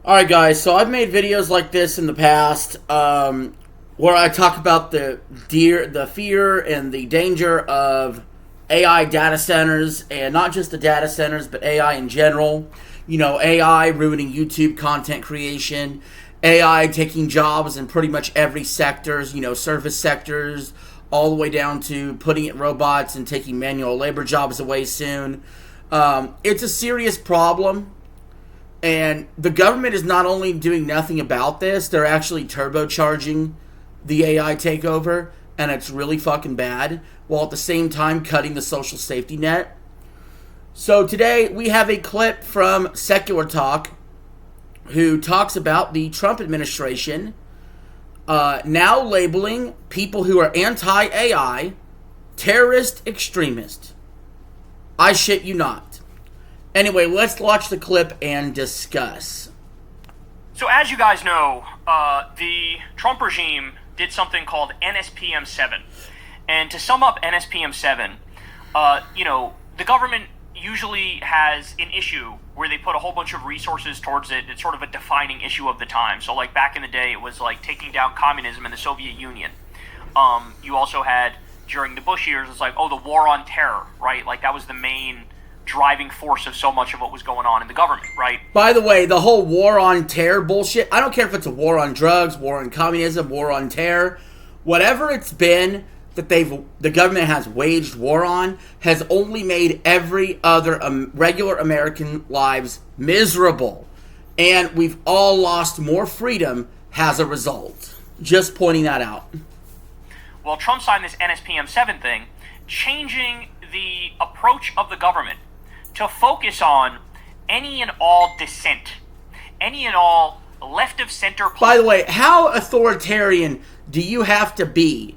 Alright guys, so I've made videos like this in the past, where I talk about the fear and the danger of AI data centers, and not just the data centers, but AI in general. You know, AI ruining YouTube content creation, AI taking jobs in pretty much every sectors, service sectors, all the way down to putting it robots and taking manual labor jobs away soon. It's a serious problem. And the government is not only doing nothing about this, they're actually turbocharging the AI takeover, and it's really fucking bad, while at the same time cutting the social safety net. So today we have a clip from Secular Talk, who talks about the Trump administration now labeling people who are anti-AI terrorist extremists. I shit you not. Anyway, let's watch the clip and discuss. So as you guys know, the Trump regime did something called NSPM 7. And to sum up NSPM 7, the government usually has an issue where they put a whole bunch of resources towards it. It's sort of a defining issue of the time. So like back in the day, it was like taking down communism in the Soviet Union. You also had, during the Bush years, it's like, the war on terror, right? Like that was the main driving force of so much of what was going on in the government, right? By the way, the whole war on terror bullshit, I don't care if it's a war on drugs, war on communism, war on terror, whatever it's been that the government has waged war on has only made every other regular American lives miserable. And we've all lost more freedom as a result. Just pointing that out. Well, Trump signed this NSPM 7 thing, changing the approach of the government to focus on any and all dissent, any and all left-of-center... By the way, how authoritarian do you have to be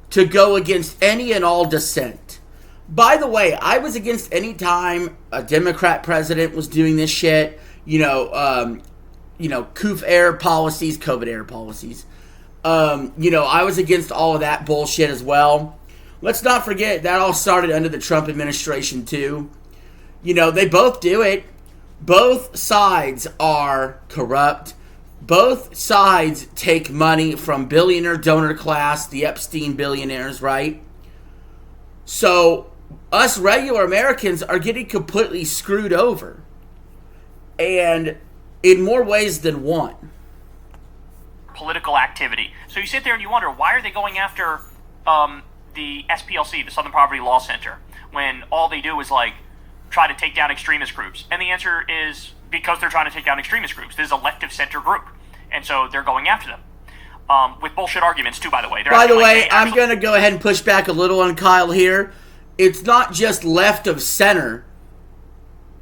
to go against any and all dissent? By the way, I was against any time a Democrat president was doing this shit, COOF era policies, COVID era policies. I was against all of that bullshit as well. Let's not forget, that all started under the Trump administration, too. They both do it. Both sides are corrupt. Both sides take money from billionaire donor class, the Epstein billionaires, right? So, us regular Americans are getting completely screwed over. And in more ways than one. Political activity. So you sit there and you wonder, why are they going after... the SPLC, the Southern Poverty Law Center, when all they do is try to take down extremist groups? And the answer is because they're trying to take down extremist groups. This is a left-of-center group, and so they're going after them with bullshit arguments too. By the way, I'm going to go ahead and push back a little on Kyle here. It's not just left-of-center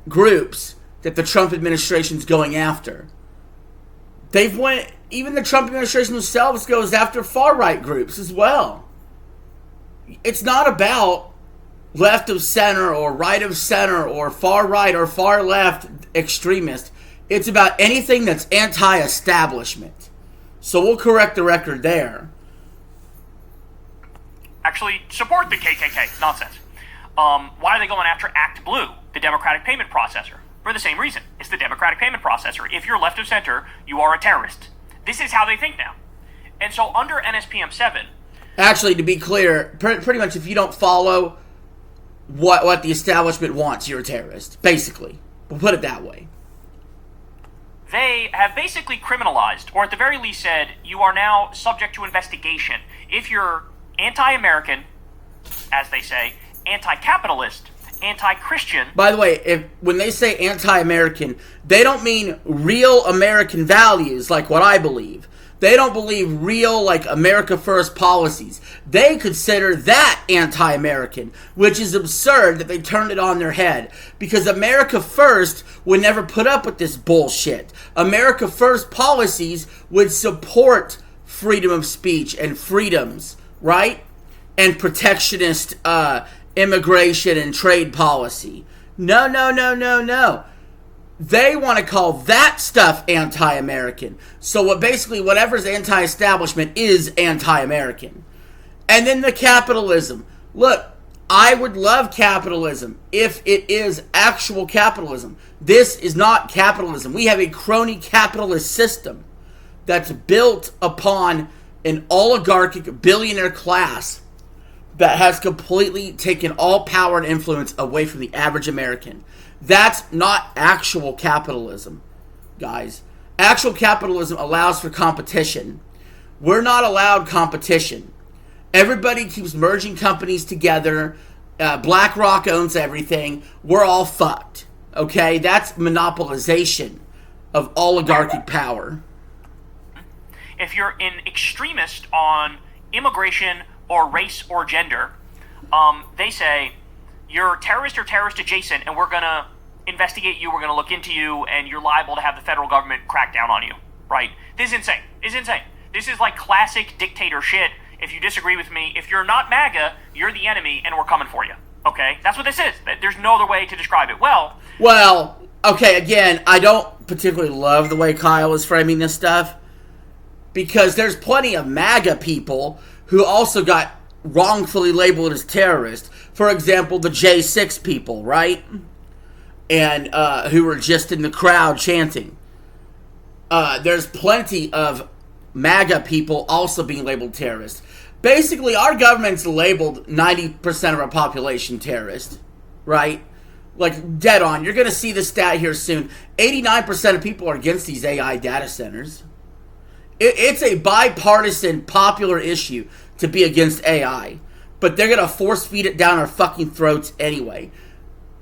groups that the Trump administration's going after. Even the Trump administration themselves goes after far-right groups as well. It's not about left of center or right of center or far right or far left extremist. It's about anything that's anti-establishment. So we'll correct the record there. Actually support the KKK. Nonsense. Why are they going after Act Blue, the Democratic Payment Processor? For the same reason. It's the Democratic Payment Processor. If you're left of center, you are a terrorist. This is how they think now. And so under NSPM 7... Actually, to be clear, pretty much if you don't follow what the establishment wants, you're a terrorist. Basically. We'll put it that way. They have basically criminalized, or at the very least said, you are now subject to investigation. If you're anti-American, as they say, anti-capitalist, anti-Christian... By the way, when they say anti-American, they don't mean real American values like what I believe. They don't believe real, America First policies. They consider that anti-American, which is absurd that they turned it on their head. Because America First would never put up with this bullshit. America First policies would support freedom of speech and freedoms, right? And protectionist immigration and trade policy. No. They want to call that stuff anti-American. So whatever's anti-establishment is anti-American. And then the capitalism. Look, I would love capitalism if it is actual capitalism. This is not capitalism. We have a crony capitalist system that's built upon an oligarchic billionaire class that has completely taken all power and influence away from the average American. That's not actual capitalism, guys. Actual capitalism allows for competition. We're not allowed competition. Everybody keeps merging companies together. BlackRock owns everything. We're all fucked. Okay? That's monopolization of oligarchic power. If you're an extremist on immigration or race or gender, they say you're terrorist or terrorist adjacent, and we're going to investigate you, we're going to look into you, and you're liable to have the federal government crack down on you, right? This is insane. It's insane. This is like classic dictator shit. If you disagree with me, if you're not MAGA, you're the enemy, and we're coming for you, okay? That's what this is. There's no other way to describe it. Well, okay, again, I don't particularly love the way Kyle is framing this stuff, because there's plenty of MAGA people who also got wrongfully labeled as terrorists. For example, the J6 people, right? And who were just in the crowd chanting. There's plenty of MAGA people also being labeled terrorists. Basically, our government's labeled 90% of our population terrorist, right? Like, dead on. You're going to see the stat here soon. 89% of people are against these AI data centers. It's a bipartisan, popular issue to be against AI. But they're going to force feed it down our fucking throats anyway.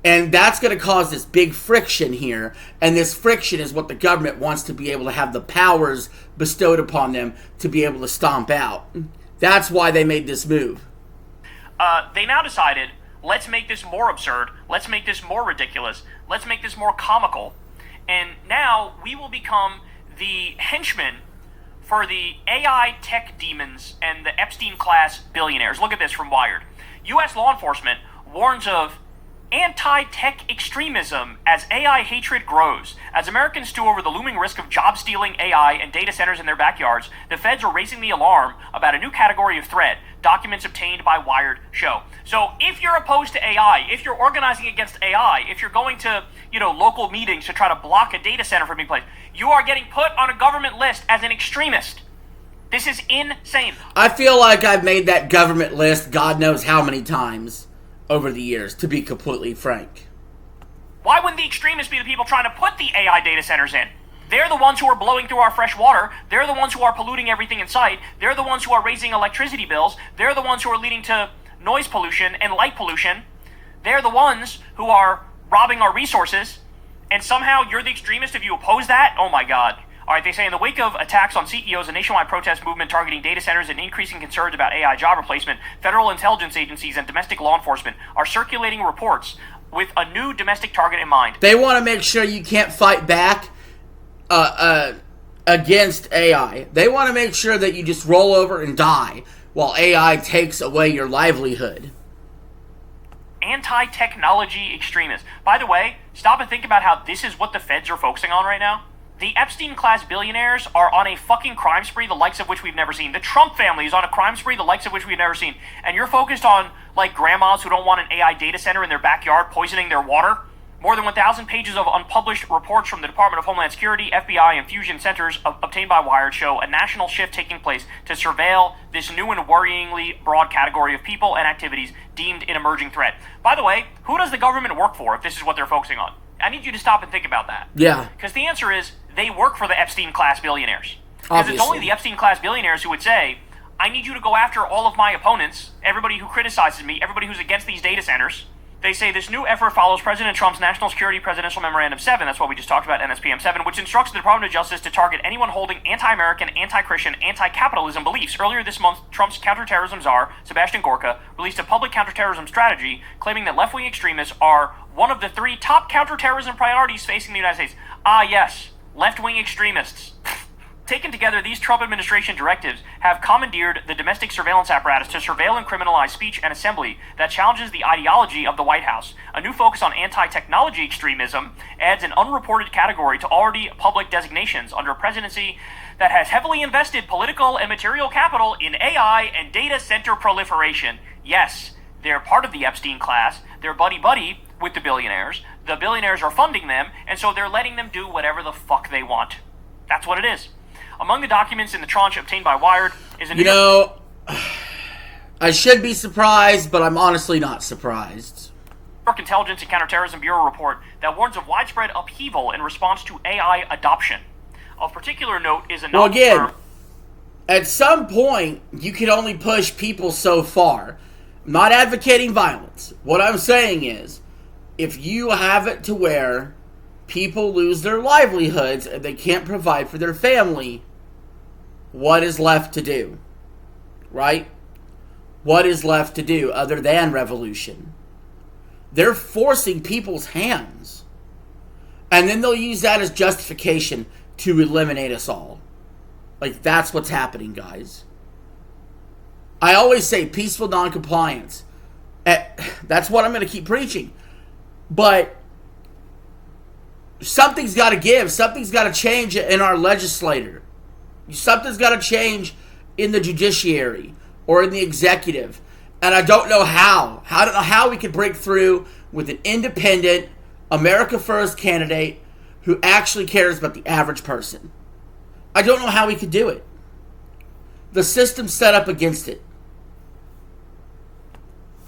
And that's going to cause this big friction here. And this friction is what the government wants to be able to have the powers bestowed upon them to be able to stomp out. That's why they made this move. They now decided, let's make this more absurd. Let's make this more ridiculous. Let's make this more comical. And now we will become the henchmen for the AI tech demons and the Epstein-class billionaires. Look at this from Wired. U.S. law enforcement warns of anti-tech extremism as AI hatred grows. As Americans stew over the looming risk of job-stealing AI and data centers in their backyards, the feds are raising the alarm about a new category of threat, documents obtained by Wired show. So if you're opposed to AI, if you're organizing against AI, if you're going to, local meetings to try to block a data center from being placed, you are getting put on a government list as an extremist. This is insane. I feel like I've made that government list God knows how many times over the years, to be completely frank. Why wouldn't the extremists be the people trying to put the AI data centers in? They're the ones who are blowing through our fresh water. They're the ones who are polluting everything in sight. They're the ones who are raising electricity bills. They're the ones who are leading to noise pollution and light pollution. They're the ones who are robbing our resources. And somehow you're the extremist if you oppose that? Oh my God. All right, they say in the wake of attacks on CEOs, a nationwide protest movement targeting data centers and increasing concerns about AI job replacement, federal intelligence agencies and domestic law enforcement are circulating reports with a new domestic target in mind. They want to make sure you can't fight back against AI. They want to make sure that you just roll over and die while AI takes away your livelihood. Anti-technology extremists. By the way, stop and think about how this is what the feds are focusing on right now. The Epstein-class billionaires are on a fucking crime spree, the likes of which we've never seen. The Trump family is on a crime spree, the likes of which we've never seen. And you're focused on, like, grandmas who don't want an AI data center in their backyard poisoning their water? More than 1,000 pages of unpublished reports from the Department of Homeland Security, FBI, and fusion centers obtained by Wired show a national shift taking place to surveil this new and worryingly broad category of people and activities deemed an emerging threat. By the way, who does the government work for if this is what they're focusing on? I need you to stop and think about that. Yeah. Because the answer is, they work for the Epstein-class billionaires. Because it's only the Epstein-class billionaires who would say, I need you to go after all of my opponents, everybody who criticizes me, everybody who's against these data centers. They say this new effort follows President Trump's National Security Presidential Memorandum 7, that's what we just talked about, NSPM 7, which instructs the Department of Justice to target anyone holding anti-American, anti-Christian, anti-capitalism beliefs. Earlier this month, Trump's counterterrorism czar, Sebastian Gorka, released a public counterterrorism strategy claiming that left-wing extremists are one of the 3 top counterterrorism priorities facing the United States. Ah, yes, left-wing extremists. Taken together, these Trump administration directives have commandeered the domestic surveillance apparatus to surveil and criminalize speech and assembly that challenges the ideology of the White House. A new focus on anti-technology extremism adds an unreported category to already public designations under a presidency that has heavily invested political and material capital in AI and data center proliferation. Yes, They're part of the Epstein class. They're buddy-buddy with the billionaires. The billionaires are funding them, and so they're letting them do whatever the fuck they want. That's what it is. Among the documents in the tranche obtained by Wired is a You know, I should be surprised, but I'm honestly not surprised. New York Intelligence and Counterterrorism Bureau report that warns of widespread upheaval in response to AI adoption. Of particular note is a novel term. At some point, you can only push people so far. I'm not advocating violence. What I'm saying is, if you have it to where people lose their livelihoods and they can't provide for their family, what is left to do? Right? What is left to do other than revolution? They're forcing people's hands. And then they'll use that as justification to eliminate us all. Like, that's what's happening, guys. I always say peaceful noncompliance. That's what I'm going to keep preaching. But something's got to give. Something's got to change in our legislature. Something's got to change in the judiciary or in the executive. And I don't know how. I don't know how we could break through with an independent, America First candidate who actually cares about the average person. I don't know how we could do it. The system's set up against it.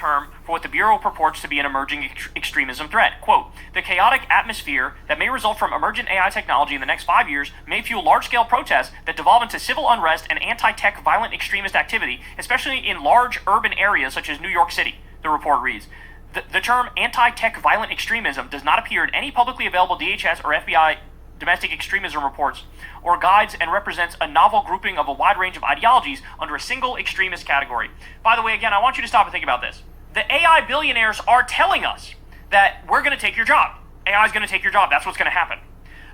Term for what the Bureau purports to be an emerging extremism threat. Quote, the chaotic atmosphere that may result from emergent AI technology in the next 5 years may fuel large-scale protests that devolve into civil unrest and anti-tech violent extremist activity, especially in large urban areas such as New York City, the report reads. The term anti-tech violent extremism does not appear in any publicly available DHS or FBI domestic extremism reports or guides and represents a novel grouping of a wide range of ideologies under a single extremist category. By the way, again, I want you to stop and think about this. The AI billionaires are telling us that we're going to take your job. AI is going to take your job. That's what's going to happen.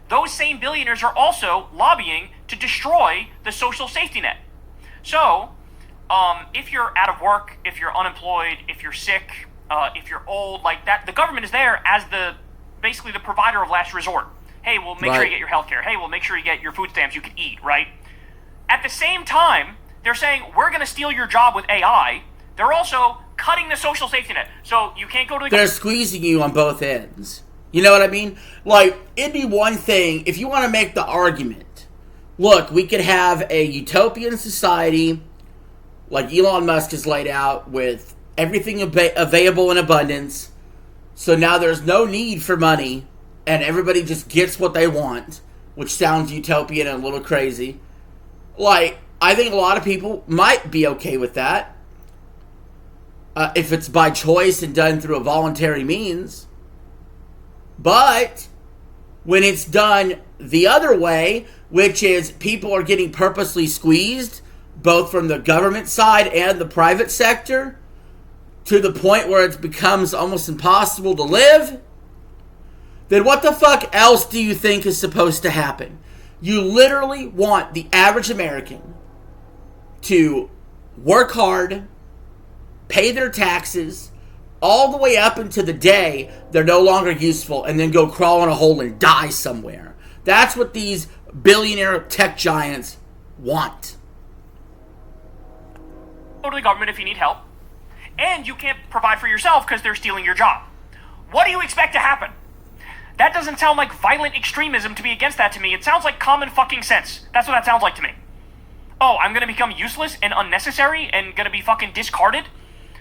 Those same billionaires are also lobbying to destroy the social safety net. So, if you're out of work, if you're unemployed, if you're sick, if you're old, like that, the government is there as basically the provider of last resort. Hey, we'll make sure you get your health care. Hey, we'll make sure you get your food stamps you can eat, right? At the same time, they're saying, we're going to steal your job with AI. They're also cutting the social safety net. So you can't go to the... They're squeezing you on both ends. You know what I mean? Like, it'd be one thing, if you want to make the argument, look, we could have a utopian society, like Elon Musk has laid out, with everything available in abundance, so now there's no need for money, and everybody just gets what they want, which sounds utopian and a little crazy. Like, I think a lot of people might be okay with that. If it's by choice and done through a voluntary means. But when it's done the other way, which is people are getting purposely squeezed, both from the government side and the private sector, to the point where it becomes almost impossible to live, then what the fuck else do you think is supposed to happen? You literally want the average American to work hard, pay their taxes, all the way up into the day they're no longer useful, and then go crawl in a hole and die somewhere. That's what these billionaire tech giants want. Go to the government if you need help, and you can't provide for yourself because they're stealing your job. What do you expect to happen? That doesn't sound like violent extremism to be against that to me. It sounds like common fucking sense. That's what that sounds like to me. Oh, I'm gonna become useless and unnecessary and gonna be fucking discarded?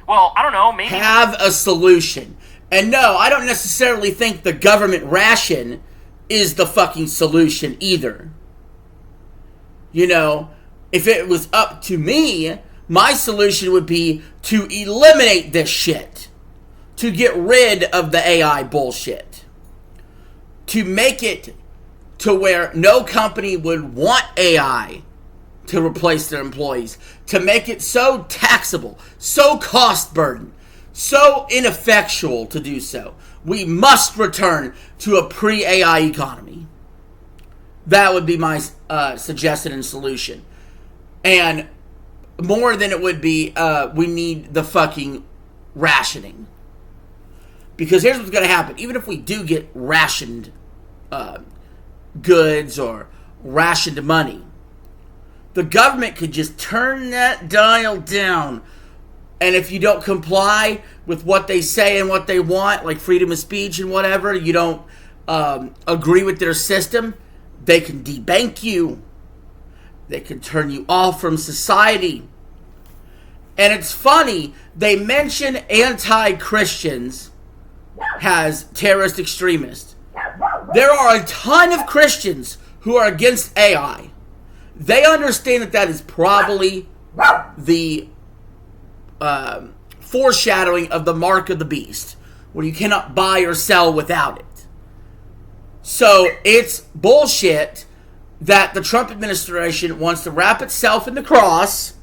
Well, I don't know, maybe... Have a solution. And no, I don't necessarily think the government ration is the fucking solution either. You know, if it was up to me, my solution would be to eliminate this shit. To get rid of the AI bullshit. To make it to where no company would want AI to replace their employees. To make it so taxable, so cost burden, so ineffectual to do so. We must return to a pre-AI economy. That would be my suggestion and solution. And more than it would be, we need the fucking rationing. Because here's what's going to happen. Even if we do get rationed goods or rationed money, the government could just turn that dial down And if you don't comply with what they say and what they want, like freedom of speech and whatever, you don't agree with their system, they can debank you. They can turn you off from society. And it's funny, they mention anti-Christians as terrorist extremists. There are a ton of Christians who are against AI. They understand that that is probably the foreshadowing of the mark of the beast, where you cannot buy or sell without it. So it's bullshit that the Trump administration wants to wrap itself in the cross,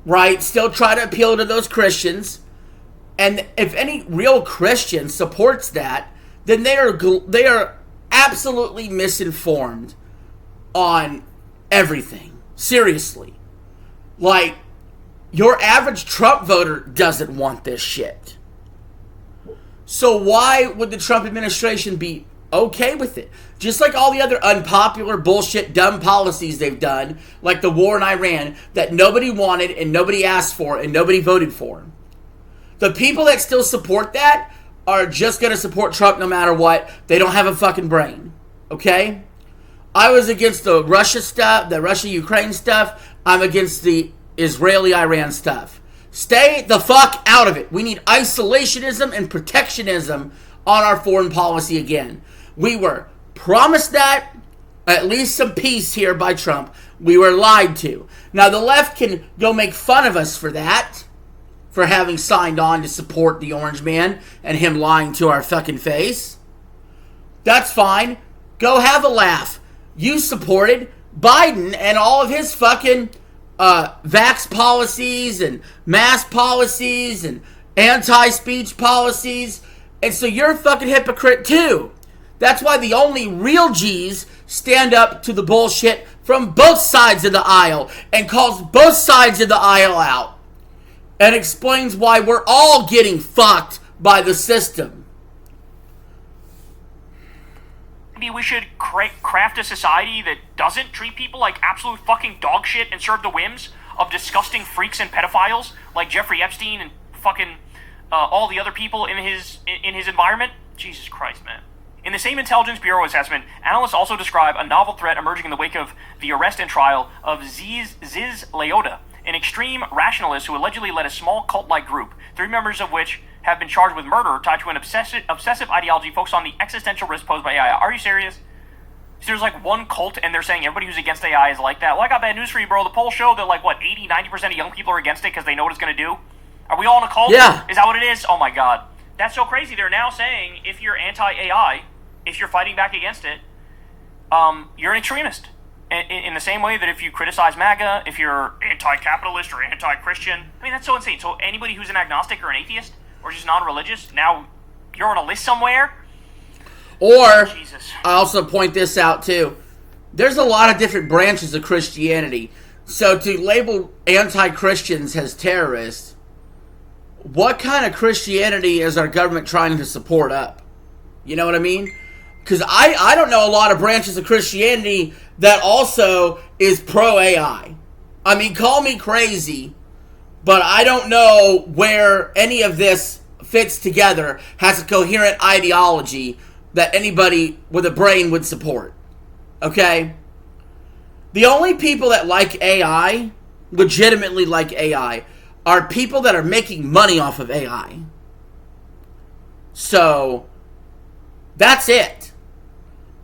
right? Still try to appeal to those Christians. And if any real Christian supports that, then they are absolutely misinformed on everything. Seriously. Like, your average Trump voter doesn't want this shit. So why would the Trump administration be okay with it? Just like all the other unpopular bullshit dumb policies they've done, like the war in Iran that nobody wanted and nobody asked for and nobody voted for. The people that still support that are just going to support Trump no matter what. They don't have a fucking brain. Okay? I was against the Russia stuff, the Russia-Ukraine stuff. I'm against the Israeli-Iran stuff. Stay the fuck out of it. We need isolationism and protectionism on our foreign policy again. We were promised that, at least some peace here by Trump. We were lied to. Now the left can go make fun of us for that, for having signed on to support the Orange Man and him lying to our fucking face. That's fine. Go have a laugh. You supported Biden and all of his fucking vax policies and mask policies and anti-speech policies. And so you're a fucking hypocrite too. That's why the only real G's stand up to the bullshit from both sides of the aisle and calls both sides of the aisle out. And explains why we're all getting fucked by the system. Maybe we should craft a society that doesn't treat people like absolute fucking dog shit and serve the whims of disgusting freaks and pedophiles like Jeffrey Epstein and fucking all the other people in his environment. Jesus Christ, man. In the same Intelligence Bureau assessment, analysts also describe a novel threat emerging in the wake of the arrest and trial of Ziz Leota, an extreme rationalist who allegedly led a small cult-like group, 3 members of which have been charged with murder tied to an obsessive ideology focused on the existential risk posed by AI. Are you serious? So there's like one cult and they're saying everybody who's against AI is like that. Well, I got bad news for you, bro. The polls show that like, 80-90% of young people are against it because they know what it's going to do. Are we all in a cult? Yeah. Is that what it is? Oh my God. That's so crazy. They're now saying if you're anti-AI, if you're fighting back against it, you're an extremist. In the same way that if you criticize MAGA, if you're anti-capitalist or anti-Christian, I mean, that's so insane. So anybody who's an agnostic or an atheist or just non-religious, now you're on a list somewhere? Or, Jesus. I also point this out too, there's a lot of different branches of Christianity. So to label anti-Christians as terrorists, what kind of Christianity is our government trying to support up? You know what I mean? Because I don't know a lot of branches of Christianity that also is pro-AI. I mean, call me crazy, but I don't know where any of this fits together, has a coherent ideology that anybody with a brain would support. Okay? The only people that like AI, legitimately like AI, are people that are making money off of AI. So, that's it.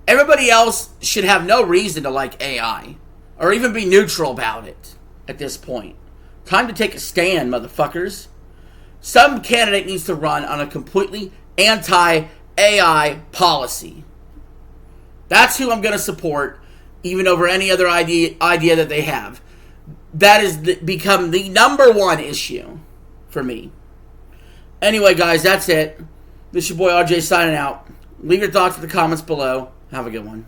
Everybody else should have no reason to like AI, or even be neutral about it at this point. Time to take a stand, motherfuckers. Some candidate needs to run on a completely anti-AI policy. That's who I'm going to support, even over any other idea that they have. That has become the number one issue for me. Anyway, guys, that's it. This is your boy RJ signing out. Leave your thoughts in the comments below. Have a good one.